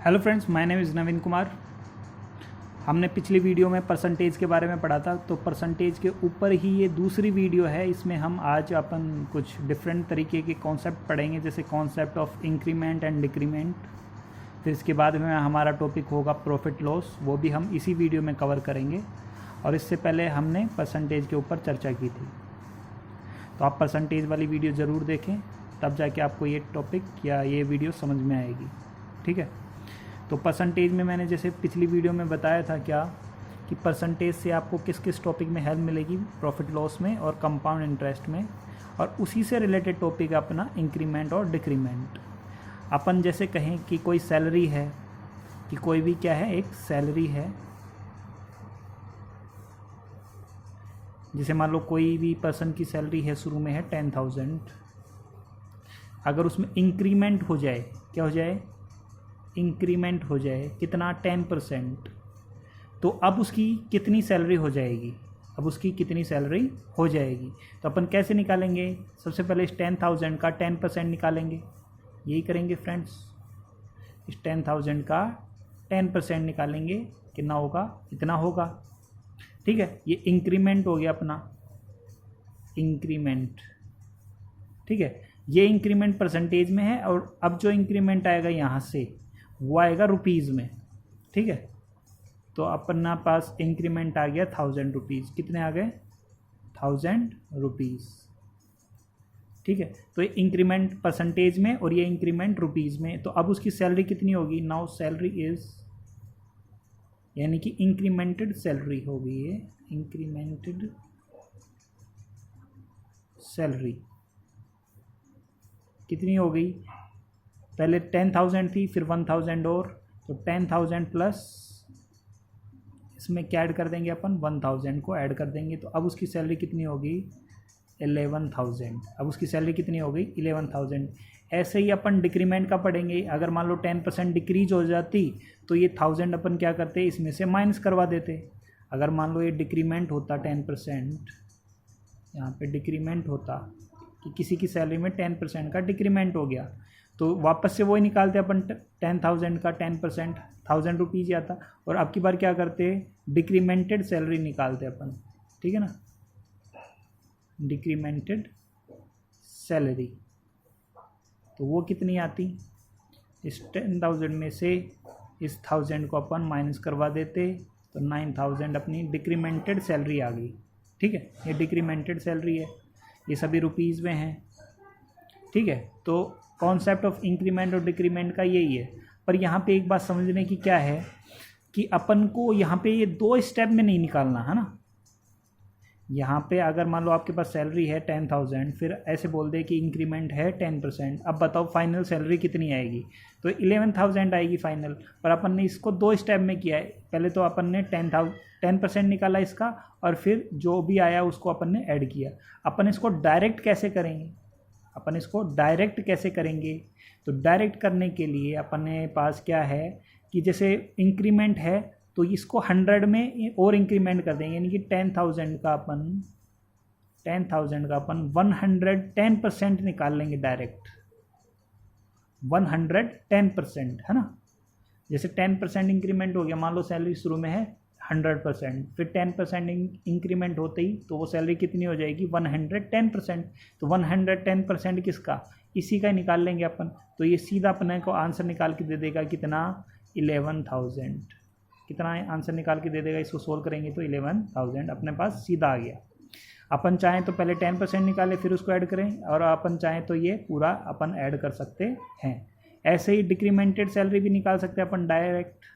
Hello friends, my name is Naveen Kumar. हमने पिछली video में परसेंटेज के बारे में पढ़ा था, तो परसेंटेज के ऊपर ही ये दूसरी वीडियो है। इसमें हम आज अपन कुछ डिफरेंट तरीके के कॉन्सेप्ट पढ़ेंगे, जैसे concept of increment and decrement. फिर इसके बाद में हमारा टॉपिक होगा प्रॉफिट लॉस, वो भी हम इसी वीडियो में कवर करेंगे। और इससे पहले हमने परसेंटेज के ऊपर चर्चा की थी, तो आप परसेंटेज वाली वीडियो ज़रूर देखें, तब जाके आपको ये टॉपिक या ये वीडियो समझ में आएगी। ठीक है, तो परसेंटेज में मैंने जैसे पिछली वीडियो में बताया था क्या कि परसेंटेज से आपको किस किस टॉपिक में हेल्प मिलेगी, प्रॉफिट लॉस में और कंपाउंड इंटरेस्ट में। और उसी से रिलेटेड टॉपिक अपना इंक्रीमेंट और डिक्रीमेंट। अपन जैसे कहें कि कोई सैलरी है, कि कोई भी क्या है, एक सैलरी है। जैसे मान लो कोई भी पर्सन की सैलरी है, शुरू में है 10,000। अगर उसमें इंक्रीमेंट हो जाए, क्या हो जाए, इंक्रीमेंट हो जाए कितना, 10%, तो अब उसकी कितनी सैलरी हो जाएगी, अब उसकी कितनी सैलरी हो जाएगी। तो अपन कैसे निकालेंगे, सबसे पहले इस 10,000 का 10% निकालेंगे, यही करेंगे फ्रेंड्स। इस 10,000 का 10% निकालेंगे, कितना होगा, इतना होगा। ठीक है, ये इंक्रीमेंट हो गया अपना, इंक्रीमेंट। ठीक है, ये इंक्रीमेंट परसेंटेज में है। और अब जो इंक्रीमेंट आएगा यहाँ से, वो आएगा रुपीज़ में। ठीक है, तो अपना पास इंक्रीमेंट आ गया 1,000 रुपीज़। कितने आ गए, 1,000 रुपीज़। ठीक है, तो ये इंक्रीमेंट परसेंटेज में और ये इंक्रीमेंट रुपीज़ में। तो अब उसकी सैलरी कितनी होगी, नाउ सैलरी इज़, यानी कि इंक्रीमेंटेड सैलरी होगी ये, इंक्रीमेंटेड सैलरी कितनी हो गई, पहले 10,000 थी, फिर 1,000 और, तो 10,000 प्लस इसमें क्या ऐड कर देंगे अपन, 1,000 को ऐड कर देंगे। तो अब उसकी सैलरी कितनी होगी, 11,000। अब उसकी सैलरी कितनी हो गई, 11,000। ऐसे ही अपन डिक्रीमेंट का पढ़ेंगे। अगर मान लो 10% डिक्रीज हो जाती, तो ये 1,000 अपन क्या करते, इसमें से माइनस करवा देते। अगर मान लो ये डिक्रीमेंट होता 10%, यहाँ पे डिक्रीमेंट होता कि किसी की सैलरी में 10% का डिक्रीमेंट हो गया, तो वापस से वही निकालते अपन, 10,000 का 10% 1,000 रुपीज़ आता। और अब की बार क्या करते, डिक्रीमेंटेड सैलरी निकालते अपन। ठीक है ना, डिक्रीमेंटेड सैलरी, तो वो कितनी आती, इस 10,000 में से इस 1,000 को अपन माइनस करवा देते, तो 9,000 अपनी डिक्रीमेंटेड सैलरी आ गई। ठीक है, ये डिक्रीमेंटेड सैलरी है, ये सभी रुपीज़ में हैं। ठीक है, तो कॉन्सेप्ट ऑफ इंक्रीमेंट और डिक्रीमेंट का यही है। पर यहाँ पे एक बात समझने की क्या है कि अपन को यहाँ पे ये दो स्टेप में नहीं निकालना है ना। यहाँ पे अगर मान लो आपके पास सैलरी है 10,000, फिर ऐसे बोल दे कि इंक्रीमेंट है 10%, अब बताओ फाइनल सैलरी कितनी आएगी, तो 11,000 आएगी फाइनल। पर अपन ने इसको दो स्टेप में किया है। पहले तो अपन ने 10% निकाला इसका, और फिर जो भी आया उसको अपन ने ऐड किया। अपन इसको डायरेक्ट कैसे करेंगे, अपन इसको डायरेक्ट कैसे करेंगे, तो डायरेक्ट करने के लिए अपने पास क्या है कि जैसे इंक्रीमेंट है, तो इसको 100 में और इंक्रीमेंट कर देंगे, यानी कि 10,000 का अपन 110% निकाल लेंगे डायरेक्ट, 110%, है ना। जैसे 10% इंक्रीमेंट हो गया, मान लो सैलरी शुरू में है 100%, फिर 10% इंक्रीमेंट होते ही तो वो सैलरी कितनी हो जाएगी, 110%। तो 110% किसका, इसी का निकाल लेंगे अपन। तो ये सीधा अपने को आंसर निकाल के दे देगा कितना, 11,000। कितना आंसर निकाल के दे देगा, इसको सोल्व करेंगे तो 11,000 अपने पास सीधा आ गया। अपन चाहें तो पहले 10% निकालें, फिर उसको ऐड करें, और अपन चाहें तो ये पूरा अपन ऐड कर सकते हैं। ऐसे ही डिक्रीमेंटेड सैलरी भी निकाल सकते हैं अपन डायरेक्ट।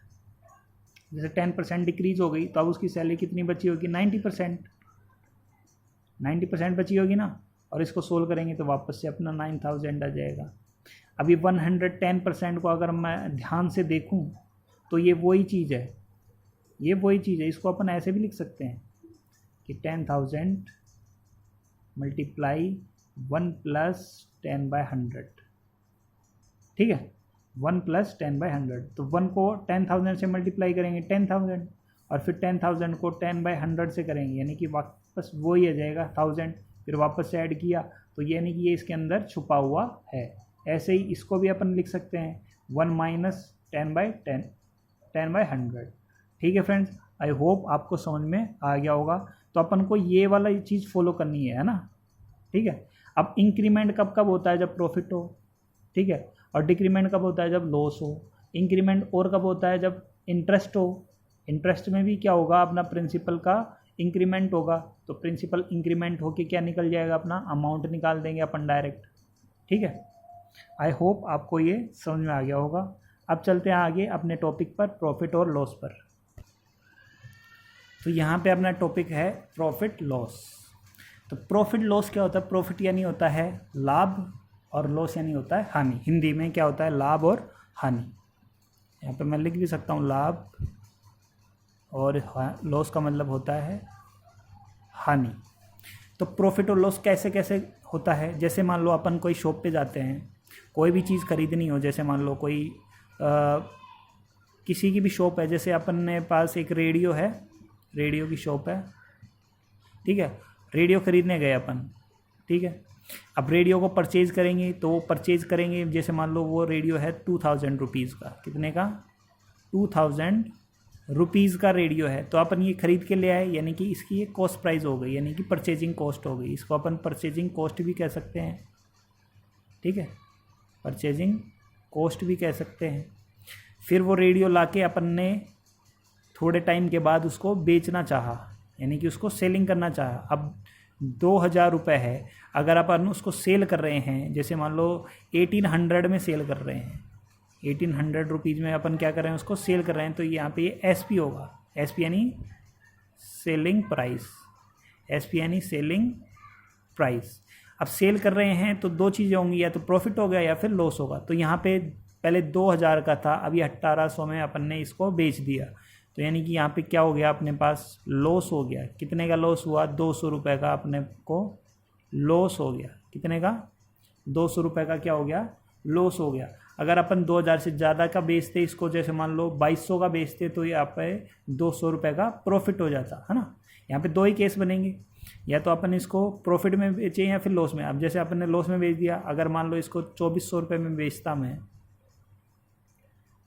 जैसे 10% डिक्रीज हो गई, तो अब उसकी सैलरी कितनी बची होगी, 90% बची होगी ना। और इसको सोल्व करेंगे तो वापस से अपना 9,000 आ जाएगा। अभी 110% को अगर मैं ध्यान से देखूं, तो ये वही चीज़ है, ये वही चीज़ है। इसको अपन ऐसे भी लिख सकते हैं कि 10,000 मल्टीप्लाई 1 + 10/100। ठीक है, 1 + 10/100, तो 1 को 10,000 से मल्टीप्लाई करेंगे 10,000, और फिर 10,000 को 10/100 से करेंगे, यानी कि वापस वही आ जाएगा 1,000। फिर वापस से ऐड किया, तो यानी कि ये इसके अंदर छुपा हुआ है। ऐसे ही इसको भी अपन लिख सकते हैं, 1 - 10/10, 10/100। ठीक है फ्रेंड्स, आई होप आपको समझ में आ गया होगा। तो अपन को ये वाला चीज़ फॉलो करनी है ना। ठीक है, अब इंक्रीमेंट कब कब होता है? जब प्रॉफिट हो। ठीक है, और डिक्रीमेंट कब होता है? जब लॉस हो। इंक्रीमेंट और कब होता है? जब इंटरेस्ट हो। इंटरेस्ट में भी क्या होगा? अपना प्रिंसिपल का इंक्रीमेंट होगा। तो प्रिंसिपल इंक्रीमेंट होके क्या निकल जाएगा? अपना अमाउंट निकाल देंगे अपन डायरेक्ट। ठीक है, आई होप आपको ये समझ में आ गया होगा। अब चलते हैं आगे अपने टॉपिक पर, प्रॉफिट और लॉस पर। तो यहाँ पे अपना टॉपिक है प्रॉफिट लॉस। तो प्रॉफिट लॉस क्या होता है? प्रॉफिट यानी होता है लाभ, और लॉस यानी होता है हानि। हिंदी में क्या होता है? लाभ और हानि। यहाँ पे मैं लिख भी सकता हूँ लाभ, और लॉस का मतलब होता है हानि। तो प्रॉफिट और लॉस कैसे कैसे होता है? जैसे मान लो अपन कोई शॉप पे जाते हैं, कोई भी चीज़ खरीदनी हो, जैसे मान लो कोई किसी की भी शॉप है, जैसे अपन ने पास एक रेडियो है, रेडियो की शॉप है। ठीक है, रेडियो खरीदने गए अपन। ठीक है, अब रेडियो को परचेज करेंगे, तो परचेज करेंगे, जैसे मान लो वो रेडियो है 2000 रुपीज़ का। कितने का? 2000 रुपीज़ का रेडियो है। तो अपन ये खरीद के ले आए, यानी कि इसकी ये कॉस्ट प्राइस हो गई, यानी कि परचेजिंग कॉस्ट हो गई। इसको अपन परचेजिंग कॉस्ट भी कह सकते हैं। ठीक है, परचेजिंग कॉस्ट भी कह सकते हैं। फिर वो रेडियो लाके अपन ने थोड़े टाइम के बाद उसको बेचना चाहा, यानी कि उसको सेलिंग करना चाहा। अब 2000 रुपये है, अगर अपन उसको सेल कर रहे हैं, जैसे मान लो 1800 में सेल कर रहे हैं, 1800 रुपीज़ में अपन क्या कर रहे हैं? उसको सेल कर रहे हैं। तो यहाँ पे ये एसपी होगा। एसपी यानी सेलिंग प्राइस, एसपी यानी सेलिंग प्राइस। अब सेल कर रहे हैं तो दो चीज़ें होंगी, या तो प्रॉफिट हो गया या फिर लॉस होगा। तो यहाँ पे पहले 2000 का था, अभी 1800 में अपन ने इसको बेच दिया। तो यानी कि यहाँ पे क्या हो गया? अपने पास लॉस हो गया। कितने का लॉस हुआ? 200 रुपये का अपने को लॉस हो गया। कितने का? 200 रुपये का क्या हो गया? लॉस हो गया। अगर अपन 2000 से ज़्यादा का बेचते इसको, जैसे मान लो 2200 का बेचते, तो यहाँ पे 200 रुपये का प्रॉफिट हो जाता है ना। यहाँ पे दो ही केस बनेंगे, या तो अपन इसको प्रॉफिट में बेचें या फिर लॉस में। अब जैसे अपन ने लॉस में बेच दिया, अगर मान लो इसको 2400 रुपये में बेचता मैं,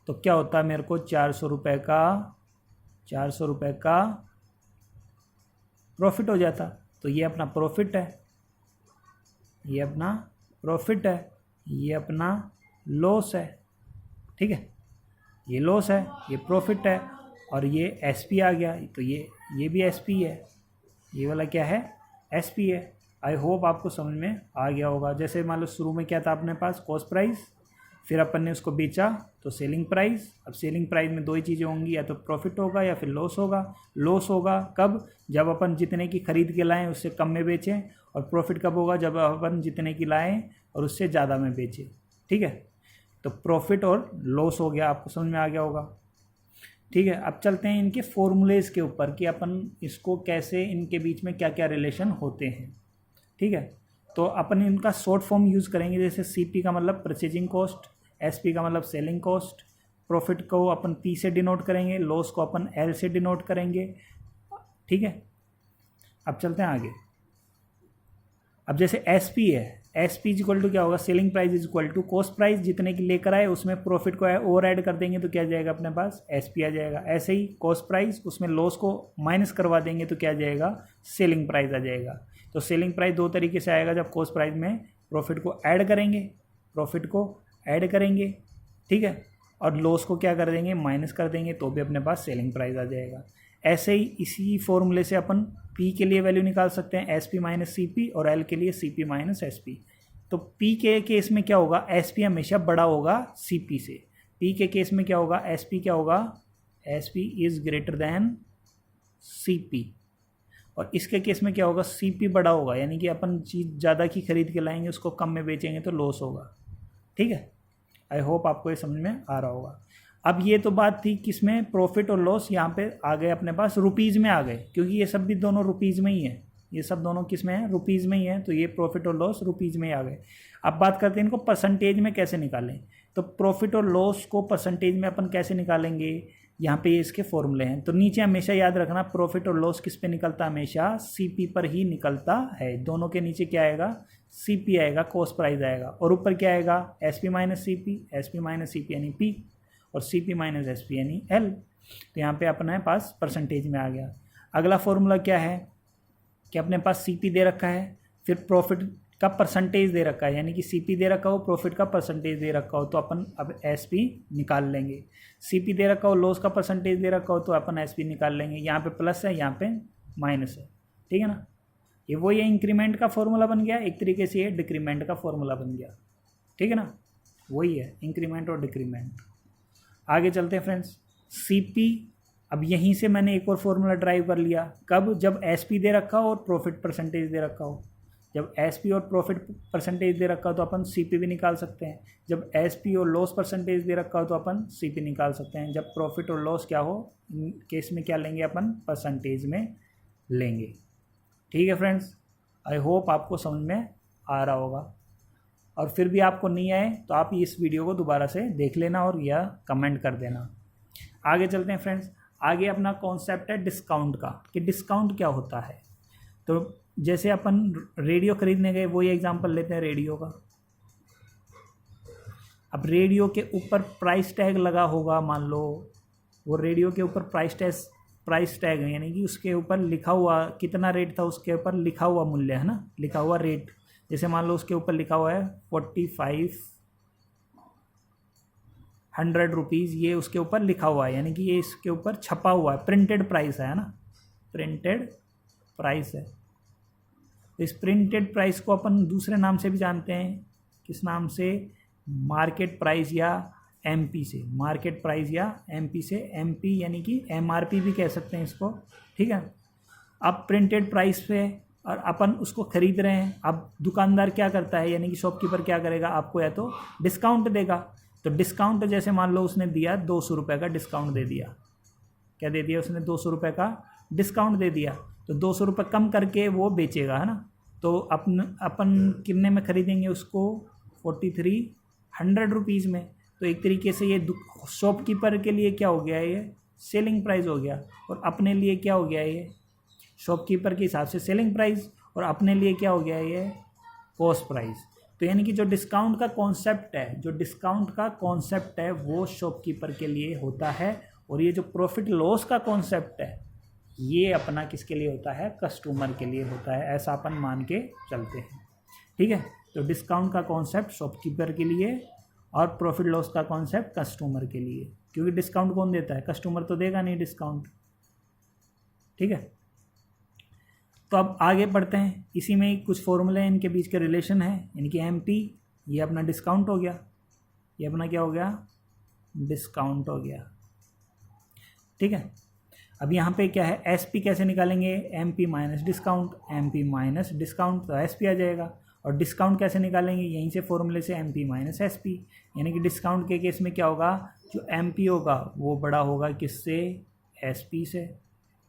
तो क्या होता है? मेरे को 400 रुपये का प्रॉफिट हो जाता। तो ये अपना प्रॉफिट है, ये अपना प्रॉफिट है, ये अपना लॉस है। ठीक है, ये लॉस है, ये प्रॉफिट है, और ये एसपी आ गया। तो ये भी एसपी है, ये वाला क्या है? एसपी है। आई होप आपको समझ में आ गया होगा। जैसे मान लो शुरू में क्या था अपने पास? कॉस्ट प्राइस, फिर अपन ने उसको बेचा तो सेलिंग प्राइस। अब सेलिंग प्राइस में दो ही चीज़ें होंगी, या तो प्रॉफिट होगा या फिर लॉस होगा। लॉस होगा कब? जब अपन जितने की खरीद के लाएं उससे कम में बेचें, और प्रॉफिट कब होगा? जब अपन जितने की लाएं और उससे ज़्यादा में बेचें। ठीक है, तो प्रॉफिट और लॉस हो गया, आपको समझ में आ गया होगा। ठीक है, अब चलते हैं इनके फॉर्मूलेज़ के ऊपर कि अपन इसको कैसे, इनके बीच में क्या क्या रिलेशन होते हैं। ठीक है, तो अपन इनका शॉर्ट फॉर्म यूज़ करेंगे। जैसे सीपी का मतलब परचेजिंग कॉस्ट, एसपी का मतलब सेलिंग कॉस्ट, प्रॉफिट को अपन पी से डिनोट करेंगे, लॉस को अपन एल से डिनोट करेंगे। ठीक है, अब चलते हैं आगे। अब जैसे एसपी है, एसपी इज इक्वल टू क्या होगा? Selling price is equal to cost price, जितने की लेकर आए उसमें प्रॉफिट को और ऐड कर देंगे तो क्या जाएगा अपने पास? एसपी आ जाएगा। ऐसे ही कॉस्ट प्राइस, उसमें लॉस को माइनस करवा देंगे तो क्या जाएगा? सेलिंग प्राइस आ जाएगा। तो सेलिंग प्राइस दो तरीके से आएगा, जब कॉस्ट प्राइस में प्रॉफिट को ऐड करेंगे, प्रॉफिट को ऐड करेंगे, ठीक है, और लॉस को क्या कर देंगे? माइनस कर देंगे, तो भी अपने पास सेलिंग प्राइस आ जाएगा। ऐसे ही इसी फॉर्मूले से अपन पी के लिए वैल्यू निकाल सकते हैं, S P minus C P, और एल के लिए C P minus S P. तो पी के केस में क्या होगा? एस पी हमेशा बड़ा होगा सी पी से। पी के केस में क्या होगा? एस पी क्या होगा? S P is greater than C P. और इसके केस में क्या होगा? सी पी बड़ा होगा, यानी कि अपन चीज़ ज़्यादा की खरीद के लाएंगे, उसको कम में बेचेंगे तो लॉस होगा। ठीक है, आई होप आपको ये समझ में आ रहा होगा। अब ये तो बात थी किसमें? प्रॉफिट और लॉस। यहाँ पे आ गए अपने पास रुपीज़ में आ गए, क्योंकि ये सब भी दोनों रुपीज़ में ही है, ये सब दोनों किस में है? रुपीज़ में ही है। तो ये प्रॉफिट और लॉस रुपीज़ में ही आ गए। अब बात करते हैं इनको परसेंटेज में कैसे निकालें। तो प्रॉफिट और लॉस को परसेंटेज में अपन कैसे निकालेंगे? यहाँ पे ये इसके फॉर्मूले हैं। तो नीचे हमेशा याद रखना, प्रॉफिट और लॉस किस पे निकलता है? हमेशा सीपी पर ही निकलता है। दोनों के नीचे क्या आएगा? सीपी आएगा, कॉस्ट प्राइस आएगा, और ऊपर क्या आएगा? SP minus CP, SP minus CP यानी पी, और C P minus S P यानी एल। तो यहाँ पे अपने पास परसेंटेज में आ गया। अगला फॉर्मूला क्या है कि अपने पास सी पी दे रखा है, फिर प्रॉफिट का परसेंटेज दे रखा है, यानी कि सी पी दे रखा हो, प्रॉफिट का परसेंटेज दे रखा हो, तो अपन अब एस पी निकाल लेंगे। सी पी दे रखा हो, लॉस का परसेंटेज दे रखा हो, तो अपन एस पी निकाल लेंगे। यहाँ पे प्लस है, यहाँ पे माइनस है, ठीक है ना। ये वो ये इंक्रीमेंट का फॉर्मूला बन गया, एक तरीके से ये डिक्रीमेंट का फॉर्मूला बन गया, ठीक है ना। वही है इंक्रीमेंट और डिक्रीमेंट। आगे चलते हैं फ्रेंड्स। सी पी, अब यहीं से मैंने एक और फॉर्मूला ड्राइव कर लिया। कब? जब एस पी दे रखा हो और प्रॉफिट परसेंटेज दे रखा हो। जब एस पी और प्रॉफिट परसेंटेज दे रखा हो तो अपन सी पी भी निकाल सकते हैं। जब एस पी और लॉस परसेंटेज दे रखा हो तो अपन सी पी निकाल सकते हैं। जब प्रॉफिट और लॉस क्या हो, इन केस में क्या लेंगे अपन, परसेंटेज में लेंगे। ठीक है फ्रेंड्स, आई होप आपको समझ में आ रहा होगा, और फिर भी आपको नहीं आए तो आप इस वीडियो को दोबारा से देख लेना और या कमेंट कर देना। आगे चलते हैं फ्रेंड्स। आगे अपना कॉन्सेप्ट है डिस्काउंट का, कि डिस्काउंट क्या होता है। तो जैसे अपन रेडियो खरीदने गए, वही एग्जांपल लेते हैं रेडियो का। अब रेडियो के ऊपर प्राइस टैग लगा होगा, मान लो वो रेडियो के ऊपर प्राइस टैग है, यानी कि उसके ऊपर लिखा हुआ कितना रेट था, उसके ऊपर लिखा हुआ मूल्य है ना, लिखा हुआ रेट। जैसे मान लो उसके ऊपर लिखा हुआ है 4500 रुपीज़, ये उसके ऊपर लिखा हुआ है, यानी कि ये इसके ऊपर छपा हुआ है, प्रिंटेड प्राइस है ना, प्रिंटेड प्राइस है। इस प्रिंटेड प्राइस को अपन दूसरे नाम से भी जानते हैं, किस नाम से, मार्केट प्राइस या एमपी से, मार्केट प्राइस या एमपी से, एमपी यानी कि एमआरपी भी कह सकते हैं इसको, ठीक है। अब प्रिंटेड प्राइस पे और अपन उसको खरीद रहे हैं। अब दुकानदार क्या करता है, यानी कि शॉपकीपर क्या करेगा, आपको या तो डिस्काउंट देगा। तो डिस्काउंट जैसे मान लो उसने दिया 200 रुपये का डिस्काउंट दे दिया, क्या दे दिया उसने, 200 रुपये का डिस्काउंट दे दिया, तो 200 रुपये कम करके वो बेचेगा, है ना। तो अपन कितने में खरीदेंगे उसको, 4300 रुपीज़ में। तो एक तरीके से ये शॉपकीपर के लिए क्या हो गया, ये सेलिंग प्राइस हो गया, और अपने लिए क्या हो गया, ये शॉपकीपर के हिसाब से सेलिंग प्राइस, और अपने लिए क्या हो गया, ये कॉस्ट प्राइस। तो यानी कि जो डिस्काउंट का कॉन्सेप्ट है, जो डिस्काउंट का कॉन्सेप्ट है वो शॉपकीपर के लिए होता है, और ये जो प्रॉफिट लॉस का कॉन्सेप्ट है ये अपना किसके लिए होता है, कस्टमर के लिए होता है। ऐसा अपन मान के चलते हैं, ठीक है। तो डिस्काउंट का कॉन्सेप्ट शॉपकीपर के लिए और प्रॉफिट लॉस का कॉन्सेप्ट कस्टमर के लिए, क्योंकि डिस्काउंट कौन देता है, कस्टमर तो देगा नहीं डिस्काउंट, ठीक है। तो अब आगे बढ़ते हैं। इसी में कुछ फॉर्मूले इनके बीच के रिलेशन है, यानी कि एमपी ये अपना डिस्काउंट हो गया, ये अपना क्या हो गया, डिस्काउंट हो गया, ठीक है। अब यहाँ पे क्या है, एसपी कैसे निकालेंगे, MP minus discount, MP minus discount तो एसपी आ जाएगा। और डिस्काउंट कैसे निकालेंगे, यहीं से फॉर्मूले से एमपी माइनस एसपी, यानी कि डिस्काउंट के केस में क्या होगा, जो एमपी होगा वो बड़ा होगा किससे, एसपी से।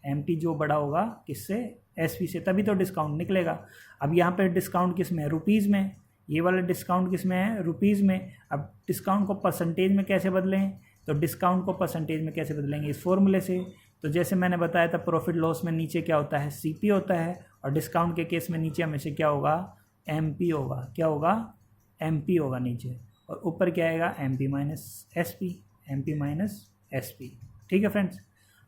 एमपी जो बड़ा होगा किससे, एसपी से, तभी तो डिस्काउंट निकलेगा। अब यहाँ पे डिस्काउंट किस में है, रुपीज़ में, ये वाला डिस्काउंट किस में है, रुपीज़ में। अब डिस्काउंट को परसेंटेज में कैसे बदलें, तो डिस्काउंट को परसेंटेज में कैसे बदलेंगे, इस फॉर्मूले से। तो जैसे मैंने बताया था प्रॉफिट लॉस में नीचे क्या होता है, सीपी होता है, और डिस्काउंट के केस में नीचे हमेशा क्या होगा, एमपी होगा, क्या होगा, एमपी होगा नीचे, और ऊपर क्या आएगा, MP minus SP, MP minus SP, ठीक है फ्रेंड्स।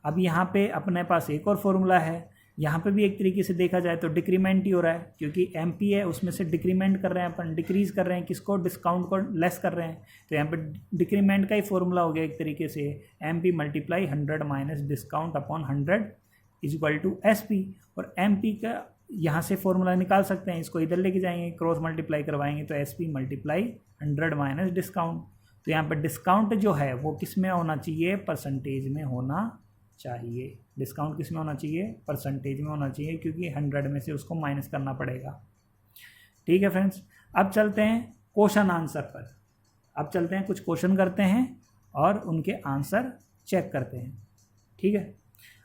अब यहाँ पे अपने पास एक और फॉर्मूला है, यहाँ पे भी एक तरीके से देखा जाए तो डिक्रीमेंट ही हो रहा है, क्योंकि एमपी है उसमें से डिक्रीमेंट कर रहे हैं अपन, डिक्रीज़ कर रहे हैं किसको, डिस्काउंट को लेस कर रहे हैं। तो यहाँ पे डिक्रीमेंट का ही फॉर्मूला हो गया एक तरीके से, MP multiply 100 minus discount upon 100 is equal to SP. और एमपी का यहाँ से फॉर्मूला निकाल सकते हैं, इसको इधर लेके जाएंगे, क्रॉस मल्टीप्लाई करवाएंगे तो एसपी मल्टीप्लाई 100 माइनस डिस्काउंट। तो यहाँ पर डिस्काउंट जो है वो किस में होना चाहिए, परसेंटेज में होना चाहिए। डिस्काउंट किस में होना चाहिए, परसेंटेज में होना चाहिए, क्योंकि 100 में से उसको माइनस करना पड़ेगा, ठीक है फ्रेंड्स। अब चलते हैं क्वेश्चन आंसर पर, अब चलते हैं कुछ क्वेश्चन करते हैं और उनके आंसर चेक करते हैं, ठीक है।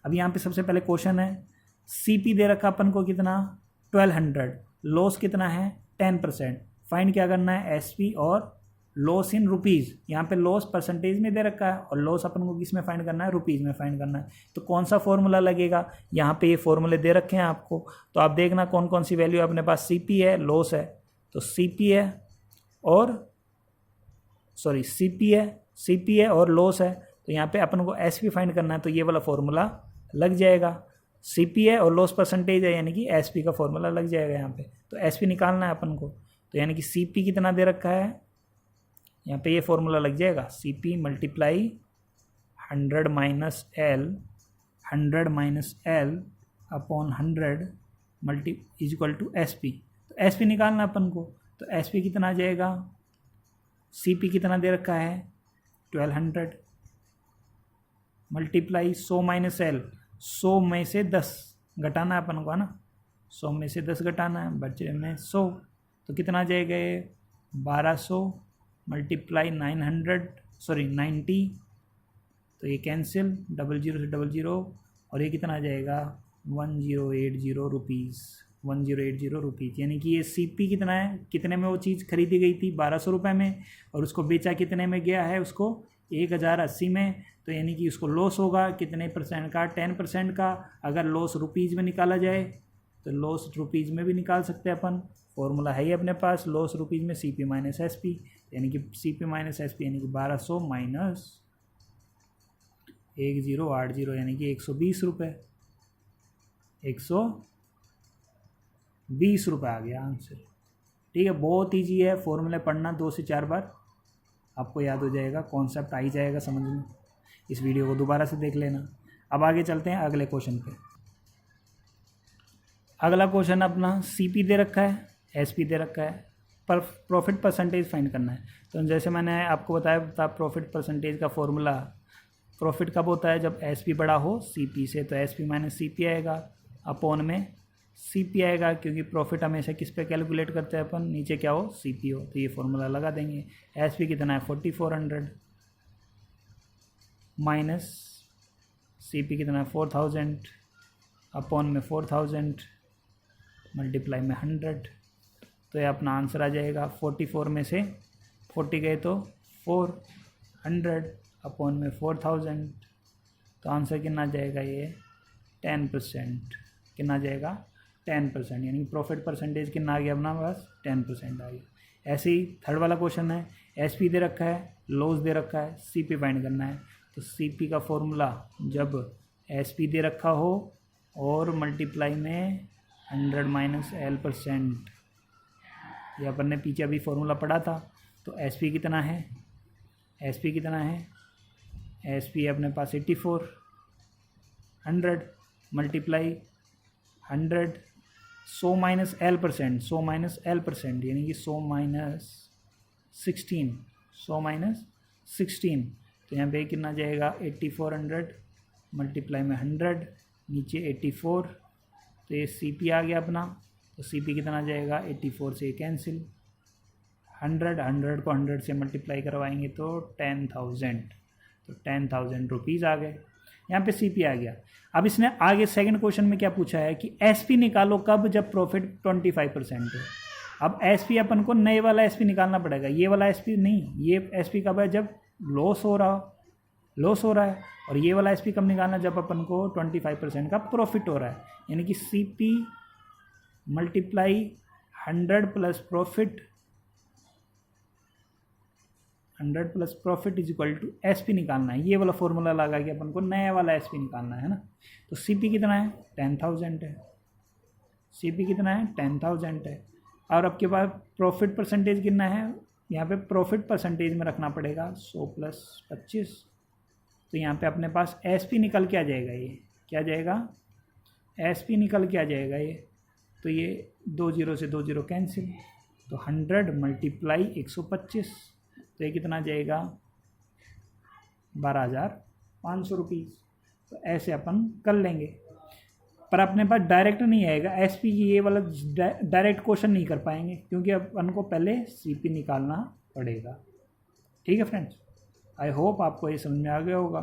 अब यहाँ पे सबसे पहले क्वेश्चन है, सीपी दे रखा अपन को कितना, 1200, लॉस कितना है 10%, फाइंड क्या करना है, एसपी और लॉस इन रुपीज़। यहाँ पे लॉस परसेंटेज में दे रखा है और लॉस अपन को किस में फाइंड करना है, रुपीज़ में फाइंड करना है। तो कौन सा फॉर्मूला लगेगा, यहाँ पे ये फॉर्मूले दे रखे हैं आपको, तो आप देखना कौन कौन सी वैल्यू अपने पास, सीपी है, लॉस है, तो सीपी है और सीपी है CP है और लॉस है, तो यहाँ पे अपन को SP फाइंड करना है, तो ये वाला फॉर्मूला लग जाएगा। CP है और लॉस परसेंटेज है, यानी कि SP का फॉर्मूला लग जाएगा यहाँ पे। तो SP निकालना है अपन को, तो यानी कि CP कितना दे रखा है, यहाँ पे ये फॉर्मूला लग जाएगा, CP multiply 100 minus L upon 100 multi is equal to SP। तो SP निकालना अपन को, तो SP कितना आ जाएगा, CP कितना दे रखा है 1200 मल्टीप्लाई 100 माइनस L, 100 में से 10 घटाना है अपन को, है ना, 100 में से 10 घटाना है, बचे में 100, तो कितना आ जाएगा ये 1200 मल्टीप्लाई 90, तो ये कैंसिल, 00 से 00, और ये कितना आ जाएगा 1080 रुपीज़, यानी कि ये CP कितना है, कितने में वो चीज़ खरीदी गई थी 1200 रुपये में, और उसको बेचा कितने में गया है, उसको 1080 में, तो यानी कि उसको लॉस होगा कितने परसेंट का, 10% का। अगर लॉस रुपीज़ में निकाला जाए तो लॉस रुपीज़ में भी निकाल सकते हैं अपन, फॉर्मूला है ही अपने पास, लॉस रुपीज़ में CP माइनस SP, यानी कि CP माइनस SP यानी कि 1200 माइनस 1080 यानी कि 120 रुपये, 120 रुपये आ गया आंसर। ठीक है, बहुत ईजी है, फॉर्मूले पढ़ना 2 से 4 बार, आपको याद हो जाएगा, कॉन्सेप्ट आ ही जाएगा समझ में। इस वीडियो को दोबारा से देख लेना। अब आगे चलते हैं अगले क्वेश्चन पे। अगला क्वेश्चन अपना CP दे रखा है, SP दे रखा है, पर प्रॉफिट परसेंटेज फाइंड करना है। तो जैसे मैंने आपको बताया था, प्रॉफिट परसेंटेज का फॉर्मूला, प्रॉफिट कब होता है, जब SP बड़ा हो CP से, तो SP माइनस CP आएगा, अपॉन में CP आएगा, क्योंकि प्रॉफिट हमेशा किस पे कैलकुलेट करते हैं अपन, नीचे क्या हो CP हो, तो ये फॉर्मूला लगा देंगे। SP कितना है 4400 माइनस CP कितना है 4000 अपॉन में 4000 मल्टीप्लाई में 100, तो ये अपना आंसर आ जाएगा। 44 में से 40 गए तो 400 अपॉन में 4000, तो आंसर कितना आ जाएगा ये 10%, कितना आ जाएगा 10%, यानी प्रॉफिट परसेंटेज कितना आ गया अपना पास 10% आ गया। ऐसे ही थर्ड वाला क्वेश्चन है, SP दे रखा है, लॉस दे रखा है, CP फाइंड करना है। तो CP का फॉर्मूला जब SP दे रखा हो और मल्टीप्लाई में 100 माइनस L%, ये अपन ने पीछे अभी फॉर्मूला पढ़ा था। तो SP कितना है, SP कितना है, SP अपने पास 84, 100 multiply 100, 100 minus L%, 100 minus L% यानी कि 100 माइनस 16, 100 माइनस 16, तो यहाँ पे कितना जाएगा 8400 मल्टीप्लाई में 100, नीचे 84, तो ये CP आ गया अपना। तो CP कितना जाएगा 84 से कैंसिल, 100 को 100 से मल्टीप्लाई करवाएंगे तो 10,000, तो 10,000 रुपीज़ आ गए। यहाँ पे CP आ गया। अब इसने आगे सेकंड क्वेश्चन में क्या पूछा है कि SP निकालो कब, जब प्रॉफिट 25% है। अब SP अपन को नए वाला SP निकालना पड़ेगा, ये वाला SP नहीं, ये SP कब है, जब लॉस हो रहा है, और ये वाला SP कब निकालना, जब अपन को 25% का प्रॉफिट हो रहा है, यानी कि CP multiply 100 plus profit is equal to SP निकालना है। ये वाला फॉर्मूला लगा के अपन को नया वाला SP निकालना है ना। तो CP कितना है 10,000 है, CP कितना है 10,000 है, और आपके पास प्रॉफिट परसेंटेज कितना है, यहाँ पे प्रॉफिट परसेंटेज में रखना पड़ेगा 100 प्लस 25, तो यहाँ पे अपने पास SP निकल के आ जाएगा, ये क्या जाएगा SP निकल के आ जाएगा ये, तो ये 20 से 20 कैंसिल, तो 100 मल्टीप्लाई 125, तो ये कितना जाएगा 12,500 रुपीज़। तो ऐसे अपन कर लेंगे, पर अपने पास डायरेक्ट नहीं आएगा SP की, ये वाला डायरेक्ट क्वेश्चन नहीं कर पाएंगे, क्योंकि अपन को पहले CP निकालना पड़ेगा। ठीक है फ्रेंड्स, आई होप आपको ये समझ में आ गया होगा।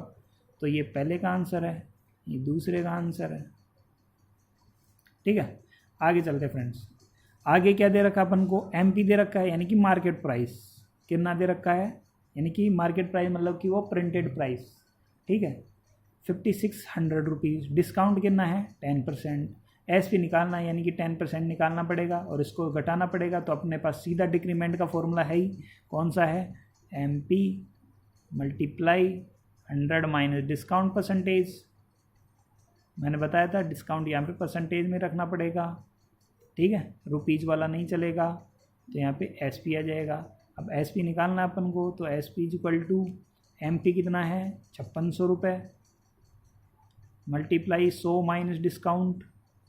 तो ये पहले का आंसर है, ये दूसरे का आंसर है। ठीक है, आगे चलते फ्रेंड्स। आगे क्या दे रखा अपन को, MP दे रखा है, यानी कि मार्केट प्राइस कितना दे रखा है, यानी कि मार्केट प्राइस मतलब कि वो प्रिंटेड प्राइस। ठीक है, 5600 रुपीज़, डिस्काउंट कितना है 10%, SP निकालना है, यानी कि 10% निकालना पड़ेगा और इसको घटाना पड़ेगा। तो अपने पास सीधा डिक्रीमेंट का फॉर्मूला है ही, कौन सा है MP multiply 100 minus discount percentage, मैंने बताया था डिस्काउंट यहाँ पे परसेंटेज में रखना पड़ेगा, ठीक है, रुपीज़ वाला नहीं चलेगा। तो यहाँ पे एस पी आ जाएगा। अब एस पी निकालना है अपन को, तो S P is equal to M P कितना है 5600 रुपये, मल्टीप्लाई 100 माइनस डिस्काउंट,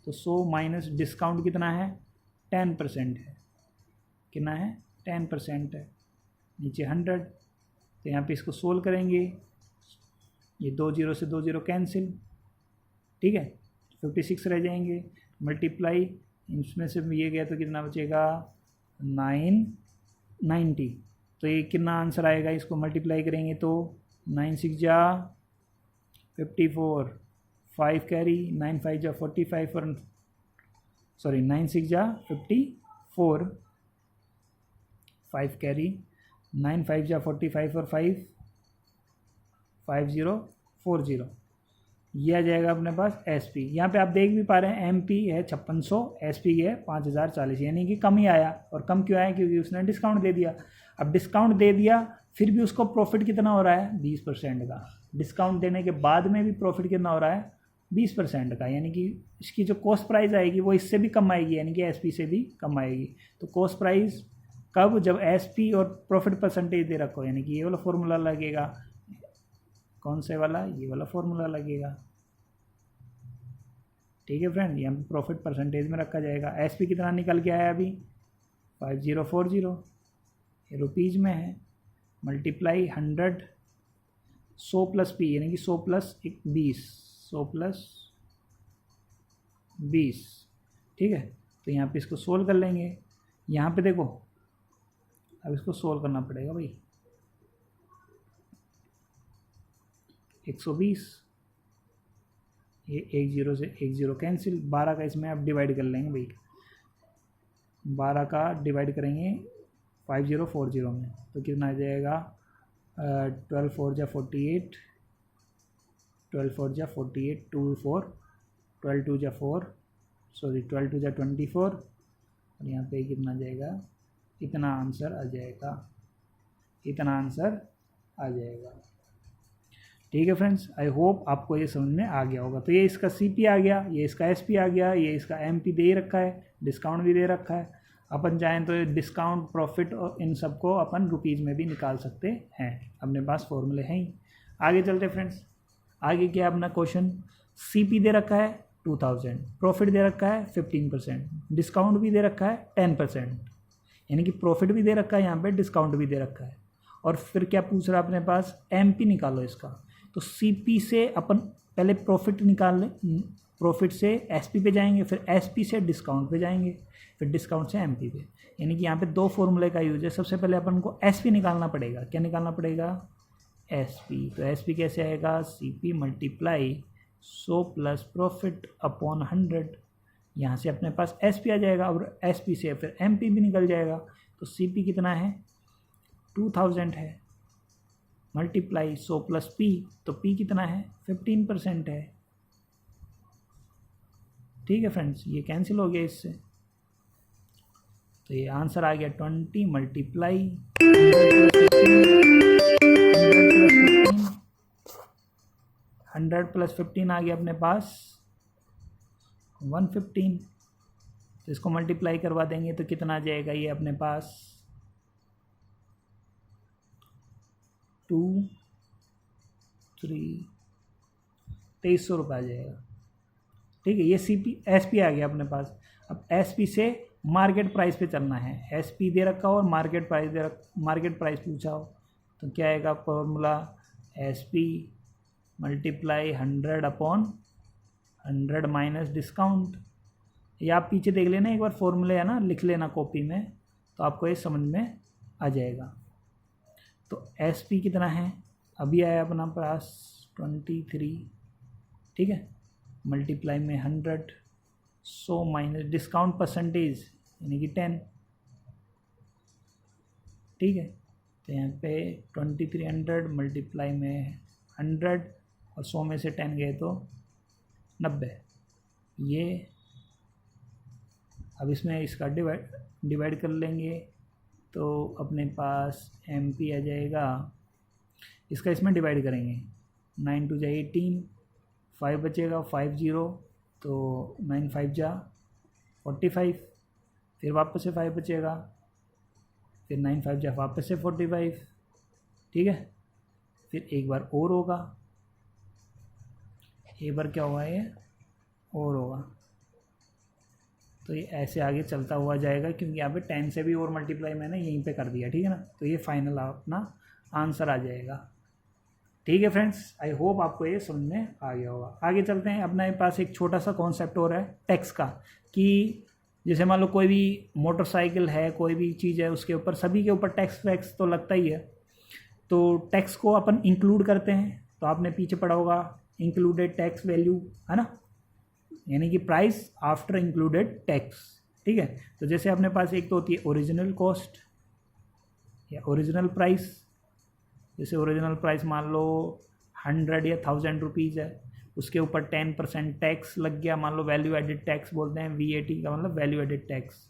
तो 100 माइनस डिस्काउंट कितना है 10% है, कितना है 10% है, नीचे 100। तो यहाँ पे इसको सोल्व करेंगे, ये 2 0 से 2 0 कैंसिल, ठीक है, 56 रह जाएंगे, मल्टीप्लाई इसमें से ये गया तो कितना बचेगा 990। तो ये कितना आंसर आएगा, इसको मल्टीप्लाई करेंगे तो 9 6 जा 54, 5 कैरी, 9 5 जा 45 और सॉरी 9 6 जा 54, 5 कैरी, 9 5 जा 45 और 5 5040, ये आ जाएगा अपने पास एस पी। यहाँ पे आप देख भी पा रहे हैं एम पी है 5600, एस पी है 5040, यानी कि कम ही आया। और कम क्यों आया, क्योंकि उसने डिस्काउंट दे दिया। अब डिस्काउंट दे दिया फिर भी उसको प्रॉफिट कितना हो रहा है 20% का, डिस्काउंट देने के बाद में भी प्रॉफिट कितना हो रहा है 20% का, यानी कि इसकी जो कॉस्ट प्राइस आएगी वो इससे भी कम आएगी, यानी कि एस पी से भी कम आएगी। तो कॉस्ट प्राइस कब, जब एस पी और प्रॉफिट परसेंटेज दे रखो, यानी कि ये वाला फॉर्मूला लगेगा, कौन से वाला, ये वाला फॉर्मूला लगेगा, ठीक है फ्रेंड। यहाँ पे प्रॉफिट परसेंटेज में रखा जाएगा। एस पी कितना निकल के आया अभी 5040, ये रुपीज़ में है, मल्टीप्लाई 100 100 प्लस पी, यानी कि 100 प्लस 20, 100 प्लस 20, ठीक है। तो यहाँ पे इसको सोल्व कर लेंगे। यहाँ पे देखो अब इसको सोल्व करना पड़ेगा भाई, 120, ये 1 0 से 1 0 कैंसिल, 12 का इसमें अब डिवाइड कर लेंगे भाई, 12 का डिवाइड करेंगे 5040 में, तो कितना आ जाएगा 12 4 जा 48, 12 4 जा 48, 2 4, 12 2 जा 4, सॉरी 12 2 जा 24, और यहाँ पे कितना जाएगा, इतना आंसर आ जाएगा, इतना आंसर आ जाएगा। ठीक है फ्रेंड्स, आई होप आपको ये समझ में आ गया होगा। तो ये इसका सीपी आ गया, ये इसका एसपी आ गया, ये इसका एमपी दे ही रखा है, डिस्काउंट भी दे रखा है। अपन चाहें तो डिस्काउंट, प्रॉफिट और इन सबको अपन रुपीज़ में भी निकाल सकते हैं, अपने पास फॉर्मूले हैं ही। आगे चलते फ्रेंड्स, आगे क्या अपना क्वेश्चन, सीपी दे रखा है 2000, प्रॉफिट दे रखा है 15%, डिस्काउंट भी दे रखा है 10%, यानी कि प्रॉफिट भी दे रखा है यहाँ पे, डिस्काउंट भी दे रखा है। और फिर क्या पूछ रहा है अपने पास, एमपी निकालो इसका। तो सीपी से अपन पहले प्रॉफिट निकाल लें, प्रॉफिट से एसपी पे जाएंगे, फिर एसपी से डिस्काउंट पे जाएंगे, फिर डिस्काउंट से एमपी पे, यानी कि यहाँ पे दो फॉर्मूले का यूज है। सबसे पहले अपन को एसपी निकालना पड़ेगा। क्या निकालना पड़ेगा, एसपी। तो एसपी कैसे आएगा, CP multiply 100 plus profit upon 100, यहाँ से अपने पास एसपी आ जाएगा और एसपी से फिर एमपी भी निकल जाएगा। तो सीपी कितना है 2000 है, मल्टीप्लाई 100 प्लस पी, तो पी कितना है 15% है। ठीक है फ्रेंड्स, ये कैंसिल हो गया इससे, तो ये आंसर आ गया 20 मल्टीप्लाई 100 प्लस 15 आ गया अपने पास 115। तो इसको मल्टीप्लाई करवा देंगे तो कितना आ जाएगा ये अपने पास 2 3 2300 रुपये आ जाएगा। ठीक है, ये सीपी एसपी आ गया अपने पास। अब एसपी से मार्केट प्राइस पे चलना है, एसपी दे रखा हो और मार्केट प्राइस पूछा हो, तो क्या आएगा formula, SP multiply 100 upon 100 minus discount. या आप पीछे देख लेना एक बार, फॉर्मूले है ना, लिख लेना कॉपी में, तो आपको ये समझ में आ जाएगा। तो एसपी कितना है, अभी आया अपना पास 23, ठीक है, मल्टीप्लाई में 100 माइनस डिस्काउंट परसेंटेज यानी कि 10, ठीक है। तो यहाँ पे 2300 मल्टीप्लाई में 100 और 100 में से 10 गए तो 90। ये अब इसमें इसका डिवाइड कर लेंगे तो अपने पास एमपी आ जाएगा, इसका इसमें डिवाइड करेंगे, 9 2 जा 18, 5 बचेगा, 5 0, तो 9 5 जा 45, फिर वापस से 5 बचेगा, फिर 9 5 जा वापस से 45, ठीक है। फिर एक बार और होगा, एक बार क्या होगा, ये और होगा, तो ये ऐसे आगे चलता हुआ जाएगा, क्योंकि यहाँ पे 10 से भी और मल्टीप्लाई मैंने यहीं पे कर दिया, ठीक है ना। तो ये फाइनल अपना आंसर आ जाएगा, ठीक है फ्रेंड्स। आई होप आपको ये समझ में आ गया होगा। आगे चलते हैं, अपने पास एक छोटा सा कॉन्सेप्ट और है टैक्स का, कि जैसे मान लो कोई भी मोटरसाइकिल है, कोई भी चीज़ है, उसके ऊपर सभी के ऊपर टैक्स वैक्स तो लगता ही है, तो टैक्स को अपन इंक्लूड करते हैं। तो आपने पीछे पढ़ा होगा इंक्लूडेड टैक्स वैल्यू, है ना, यानी कि प्राइस आफ्टर इंक्लूडेड टैक्स, ठीक है। तो जैसे अपने पास एक तो होती है ओरिजिनल कॉस्ट या ओरिजिनल प्राइस। जैसे ओरिजिनल प्राइस मान लो 100 या 1000 रुपीज़ है, उसके ऊपर 10% टैक्स लग गया, मान लो वैल्यू एडिड टैक्स बोलते हैं, VAT का मतलब वैल्यू एडिड टैक्स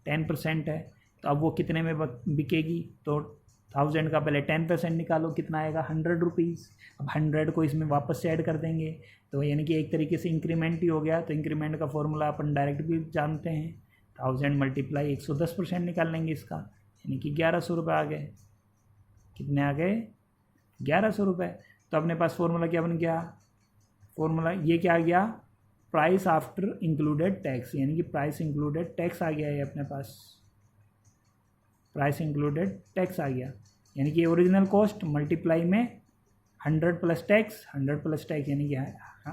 10% है। तो अब वो कितने में बिकेगी, तो 1000 का पहले 10% निकालो, कितना आएगा 100 रुपीज़। अब 100 को इसमें वापस से ऐड कर देंगे, तो यानी कि एक तरीके से इंक्रीमेंट ही हो गया। तो इंक्रीमेंट का फॉर्मूला अपन डायरेक्ट भी जानते हैं, 1000 मल्टीप्लाई 110% निकाल लेंगे इसका, यानी कि 1100 रुपये आ गए। कितने आ गए, 1100 रुपये। तो अपने पास फॉर्मूला क्या बन गया, फॉर्मूला ये क्या आ गया, प्राइस आफ्टर इंक्लूडेड टैक्स, यानी कि प्राइस इंक्लूडेड टैक्स आ गया है अपने पास, प्राइस इंक्लूडेड टैक्स आ गया, यानी कि ओरिजिनल कॉस्ट मल्टीप्लाई में 100 प्लस टैक्स, 100 प्लस टैक्स यानी कि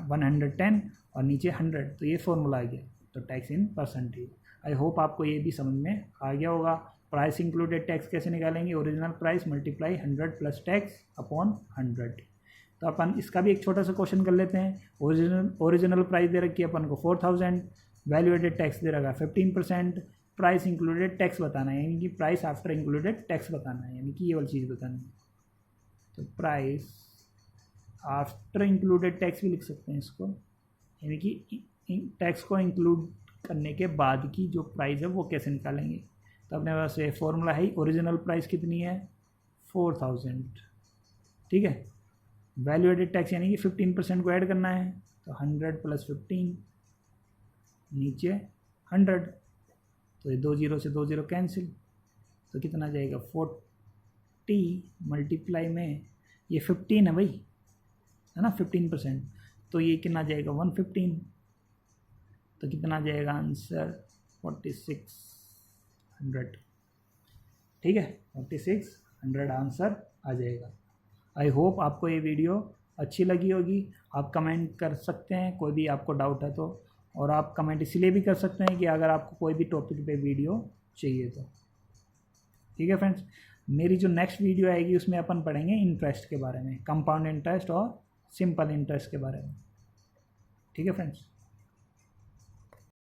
110 और नीचे 100, तो ये फॉर्मूला आ गया। तो tax in percentage. I hope आपको ये भी समझ में आ गया होगा। प्राइस इंक्लूडेड टैक्स कैसे निकालेंगे, original price multiply 100 plus tax upon 100। तो अपन इसका भी एक छोटा सा क्वेश्चन कर लेते हैं। ओरिजिनल प्राइस दे रखी है अपन को 4000, वैल्यू एडेड टैक्स दे रखा है 15%, प्राइस इंक्लूडेड टैक्स बताना है, यानी कि प्राइस आफ्टर इंक्लूडेड टैक्स बताना है, यानी कि ये वाली चीज़ बतानी है। तो प्राइस आफ्टर इंक्लूडेड टैक्स भी लिख सकते हैं इसको, यानी कि टैक्स को इंक्लूड करने के बाद की जो प्राइस है वो कैसे निकालेंगे। तो अपने पास ये फॉर्मूला है, ओरिजिनल प्राइस कितनी है 4000, ठीक है। वैल्यू एडेड टैक्स यानी कि 15% को ऐड करना है, तो 100 प्लस 15 नीचे 100, तो ये 2 0 से 2 0 कैंसिल, तो कितना जाएगा 40 मल्टीप्लाई में ये 15 है भाई, है ना 15%, तो ये कितना जाएगा 115, तो कितना जाएगा आंसर 4600, ठीक है 4600 आंसर आ जाएगा। आई होप आपको ये वीडियो अच्छी लगी होगी। आप कमेंट कर सकते हैं कोई भी आपको डाउट है तो, और आप कमेंट इसलिए भी कर सकते हैं कि अगर आपको कोई भी टॉपिक पे वीडियो चाहिए तो, ठीक है फ्रेंड्स। मेरी जो नेक्स्ट वीडियो आएगी उसमें अपन पढ़ेंगे इंटरेस्ट के बारे में, कंपाउंड इंटरेस्ट और सिंपल इंटरेस्ट के बारे में, ठीक है फ्रेंड्स।